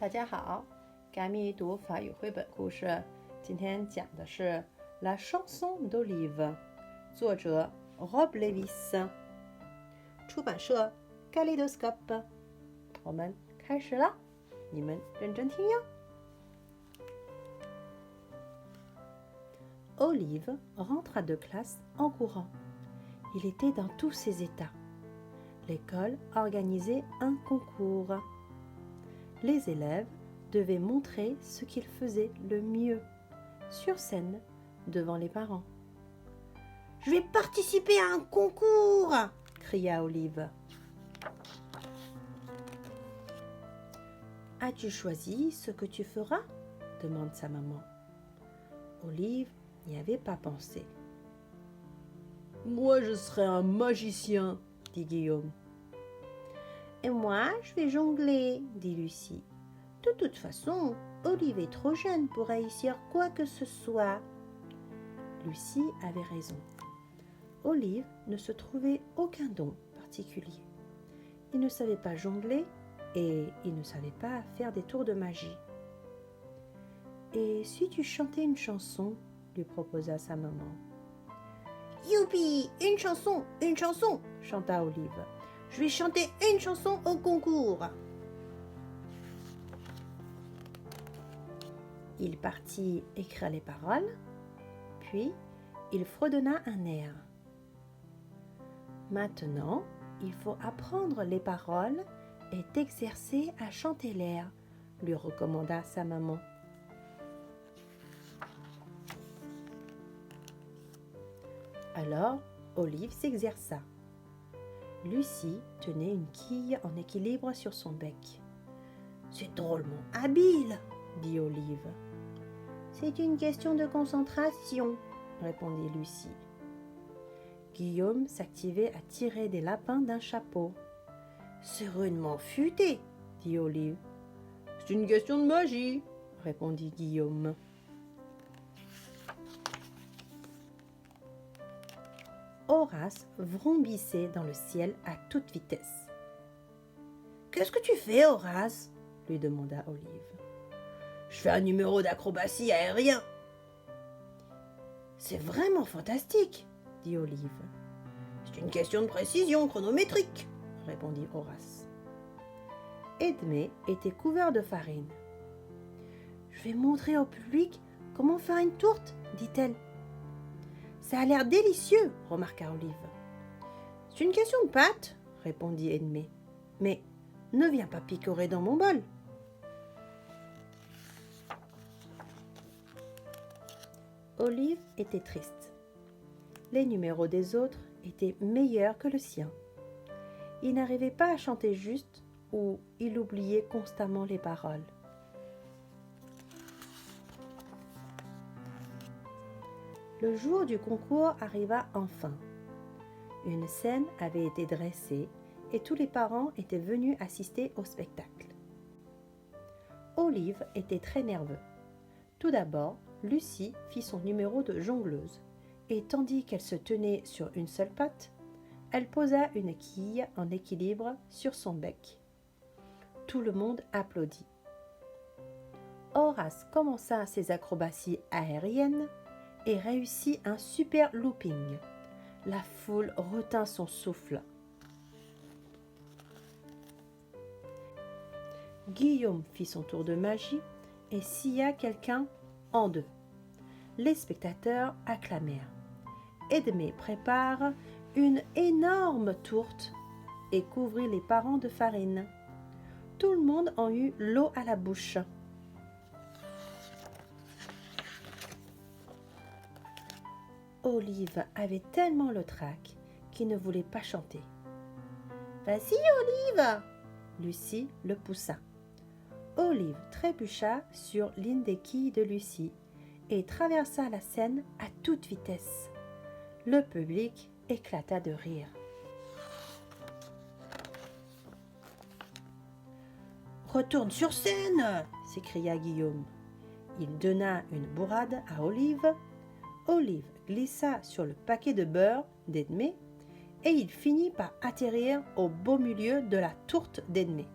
大家好，甘米读法语绘本故事。今天讲的是《La chanson d'Olive》，作者 Rob Lewis， 出版社 Kaleidoscope。我们开始了，你们认真听哟。Olive rentra de classe en courant. Il était dans tous ses états. L'école organisait un concours. Les élèves devaient montrer ce qu'ils faisaient le mieux, sur scène, devant les parents. « Je vais participer à un concours !» cria Olive. « As-tu choisi ce que tu feras ?» demande sa maman. Olive n'y avait pas pensé. « Moi, je serai un magicien !» dit Guillaume. « Et moi, je vais jongler, » dit Lucie. « De toute façon, Olive est trop jeune pour réussir quoi que ce soit. » Lucie avait raison. Olive ne se trouvait aucun don particulier. Il ne savait pas jongler et il ne savait pas faire des tours de magie. « Et si tu chantais une chanson ?» lui proposa sa maman. « Youpi, une chanson, chanta Olive. « Je vais chanter une chanson au concours. » Il partit écrire les paroles, puis il fredonna un air. « Maintenant, il faut apprendre les paroles et t'exercer à chanter l'air, » lui recommanda sa maman. Alors, Olive s'exerça. Lucie tenait une quille en équilibre sur son bec. « C'est drôlement habile, » dit Olive. « C'est une question de concentration, » répondit Lucie. Guillaume s'activait à tirer des lapins d'un chapeau. « C'est rudement futé, » dit Olive. « C'est une question de magie, » répondit Guillaume. Horace vrombissait dans le ciel à toute vitesse. « Qu'est-ce que tu fais, Horace ?» lui demanda Olive. « Je fais un numéro d'acrobatie aérien. »« C'est vraiment fantastique, » dit Olive. « C'est une question de précision chronométrique, » répondit Horace. Edmé était couvert de farine. « Je vais montrer au public comment faire une tourte, » dit-elle. « Ça a l'air délicieux, » remarqua Olive. « C'est une question de pâte, » répondit Edmé. « Mais ne viens pas picorer dans mon bol. » Olive était triste. Les numéros des autres étaient meilleurs que le sien. Il n'arrivait pas à chanter juste ou il oubliait constamment les paroles. Le jour du concours arriva enfin. Une scène avait été dressée et tous les parents étaient venus assister au spectacle. Olive était très nerveux. Tout d'abord, Lucie fit son numéro de jongleuse et tandis qu'elle se tenait sur une seule patte, elle posa une quille en équilibre sur son bec. Tout le monde applaudit. Horace commença ses acrobaties aériennes et réussit un super looping. La foule retint son souffle. Guillaume fit son tour de magie et scia quelqu'un en deux. Les spectateurs acclamèrent. Edmé prépare une énorme tourte et couvrit les parents de farine. Tout le monde en eut l'eau à la bouche. Olive avait tellement le trac qu'il ne voulait pas chanter. « Vas-y, Olive !» Lucie le poussa. Olive trébucha sur l'une des quilles de Lucie et traversa la scène à toute vitesse. Le public éclata de rire. « Retourne sur scène !» s'écria Guillaume. Il donna une bourrade à Olive. Olive glissa sur le paquet de beurre d'Edmé et il finit par atterrir au beau milieu de la tourte d'Edmé.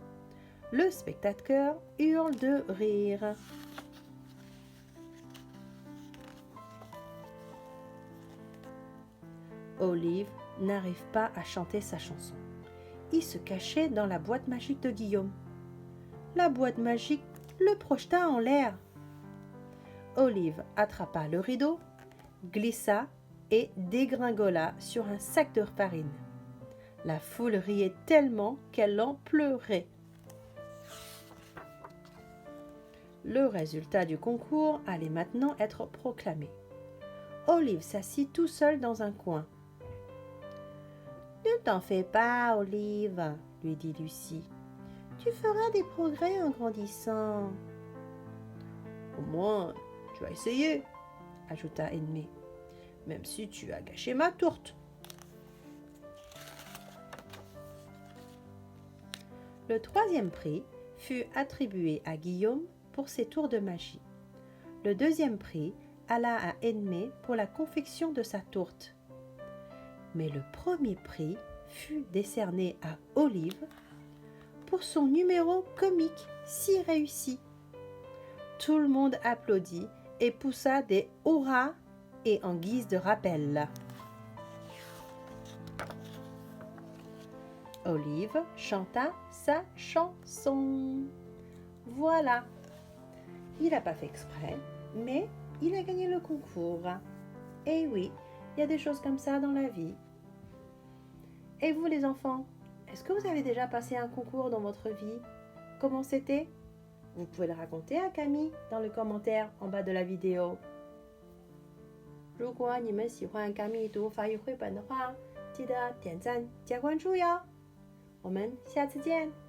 Le spectateur hurle de rire. Olive n'arrive pas à chanter sa chanson. Il se cachait dans la boîte magique de Guillaume. La boîte magique le projeta en l'air. Olive attrapa le rideau, glissa et dégringola sur un sac de farine. La foule riait tellement qu'elle en pleurait. Le résultat du concours allait maintenant être proclamé. Olive s'assit tout seul dans un coin. « Ne t'en fais pas, Olive, » lui dit Lucie. « Tu feras des progrès en grandissant. »« Au moins, tu as essayé, » ajouta Edmé, « même si tu as gâché ma tourte. » Le troisième prix fut attribué à Guillaume pour ses tours de magie. Le deuxième prix alla à Edmé pour la confection de sa tourte. Mais le premier prix fut décerné à Olive pour son numéro comique si réussi. Tout le monde applaudit et poussa des hurrahs et en guise de rappel. Olive chanta sa chanson. Voilà. Il n'a pas fait exprès, mais il a gagné le concours. Et oui, il y a des choses comme ça dans la vie. Et vous les enfants, est-ce que vous avez déjà passé un concours dans votre vie? Comment c'était? Vous pouvez le raconter à Camille dans le commentaire en bas de la vidéo. 如果你们喜欢 Camille 读法语绘本的话，记得点赞加关注哟。我们下次见。